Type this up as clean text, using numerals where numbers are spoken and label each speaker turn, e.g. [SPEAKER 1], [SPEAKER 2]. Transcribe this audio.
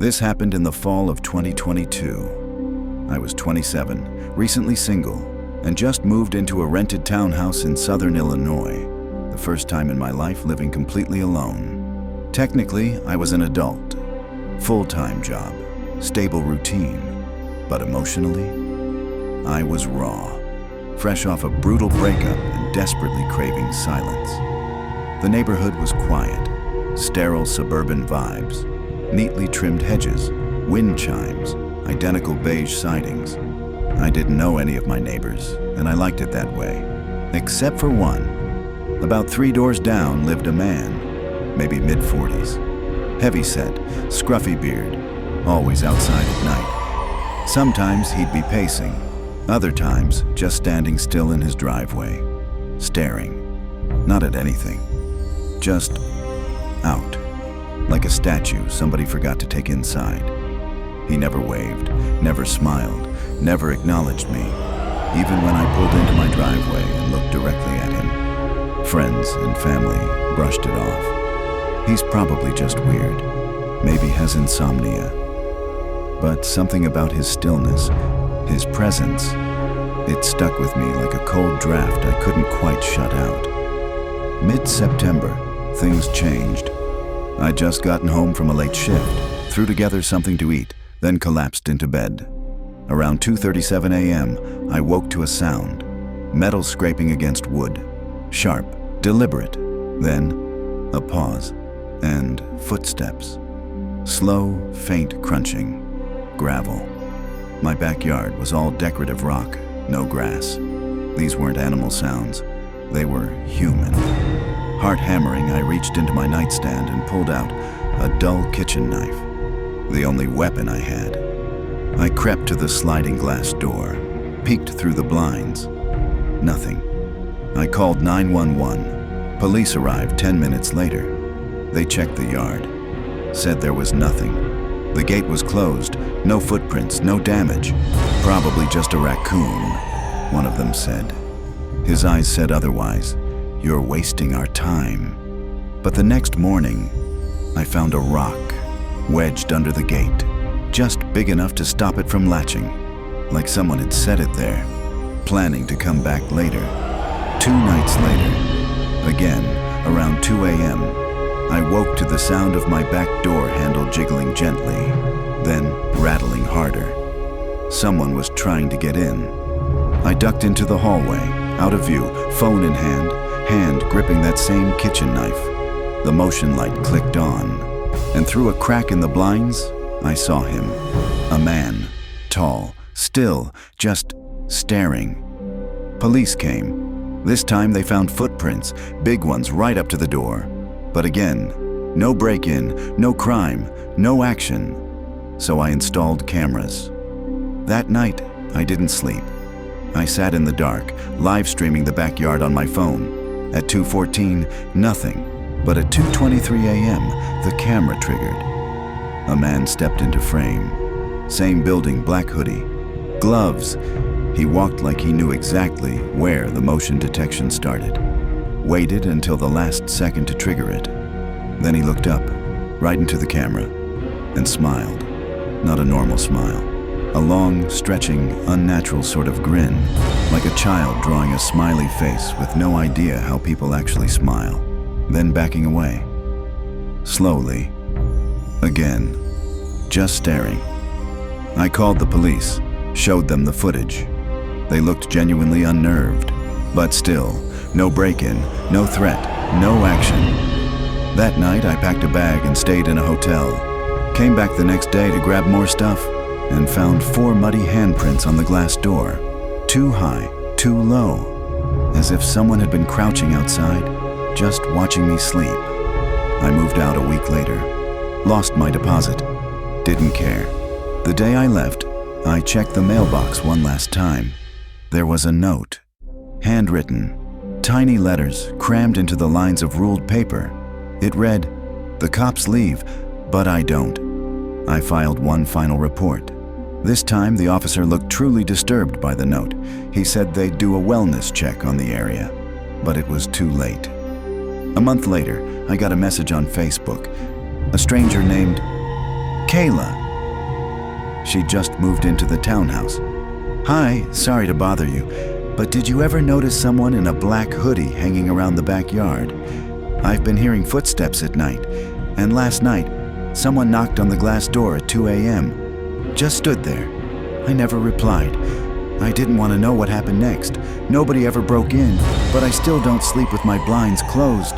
[SPEAKER 1] This happened in the fall of 2022. I was 27, recently single, and just moved into a rented townhouse in southern Illinois, the first time in my life living completely alone. Technically, I was an adult, full-time job, stable routine, but emotionally, I was raw, fresh off a brutal breakup and desperately craving silence. The neighborhood was quiet, sterile suburban vibes, neatly trimmed hedges, wind chimes, identical beige sidings. I didn't know any of my neighbors, and I liked it that way, except for one. About 3 doors down lived a man, maybe mid-40s, heavy-set, scruffy beard, always outside at night. Sometimes he'd be pacing, other times just standing still in his driveway, staring, not at anything, just out, like a statue somebody forgot to take inside. He never waved, never smiled, never acknowledged me, even when I pulled into my driveway and looked directly at him. Friends and family brushed it off. He's probably just weird, maybe has insomnia. But something about his stillness, his presence, it stuck with me like a cold draft I couldn't quite shut out. Mid-September, things changed. I'd just gotten home from a late shift, threw together something to eat, then collapsed into bed. Around 2:37 a.m., I woke to a sound, metal scraping against wood, sharp, deliberate, then a pause, and footsteps. Slow, faint crunching, gravel. My backyard was all decorative rock, no grass. These weren't animal sounds, they were human. Heart hammering, I reached into my nightstand and pulled out a dull kitchen knife, the only weapon I had. I crept to the sliding glass door, peeked through the blinds. Nothing. I called 911. Police arrived 10 minutes later. They checked the yard, said there was nothing. The gate was closed, no footprints, no damage. Probably just a raccoon, one of them said. His eyes said otherwise. You're wasting our time. But the next morning, I found a rock wedged under the gate, just big enough to stop it from latching, like someone had set it there, planning to come back later. 2 nights later, again, around 2 a.m., I woke to the sound of my back door handle jiggling gently, then rattling harder. Someone was trying to get in. I ducked into the hallway, out of view, phone in hand gripping that same kitchen knife. The motion light clicked on, and through a crack in the blinds, I saw him. A man, tall, still, just staring. Police came. This time they found footprints, big ones right up to the door. But again, no break-in, no crime, no action. So I installed cameras. That night, I didn't sleep. I sat in the dark, live streaming the backyard on my phone. At 2:14, nothing. But at 2:23 a.m., the camera triggered. A man stepped into frame. Same building, black hoodie. Gloves. He walked like he knew exactly where the motion detection started. Waited until the last second to trigger it. Then he looked up, right into the camera, and smiled. Not a normal smile. A long, stretching, unnatural sort of grin, like a child drawing a smiley face with no idea how people actually smile, then backing away. Slowly. Again. Just staring. I called the police, showed them the footage. They looked genuinely unnerved, but still, no break-in, no threat, no action. That night, I packed a bag and stayed in a hotel. Came back the next day to grab more stuff, and found 4 muddy handprints on the glass door. Too high, too low, as if someone had been crouching outside, just watching me sleep. I moved out a week later, lost my deposit, didn't care. The day I left, I checked the mailbox one last time. There was a note, handwritten, tiny letters crammed into the lines of ruled paper. It read, "The cops leave, but I don't." I filed one final report. This time, the officer looked truly disturbed by the note. He said they'd do a wellness check on the area, but it was too late. A month later, I got a message on Facebook. A stranger named Kayla. She just moved into the townhouse. Hi, sorry to bother you, but did you ever notice someone in a black hoodie hanging around the backyard? I've been hearing footsteps at night, and last night, someone knocked on the glass door at 2 a.m. Just stood there. I never replied. I didn't want to know what happened next. Nobody ever broke in, but I still don't sleep with my blinds closed.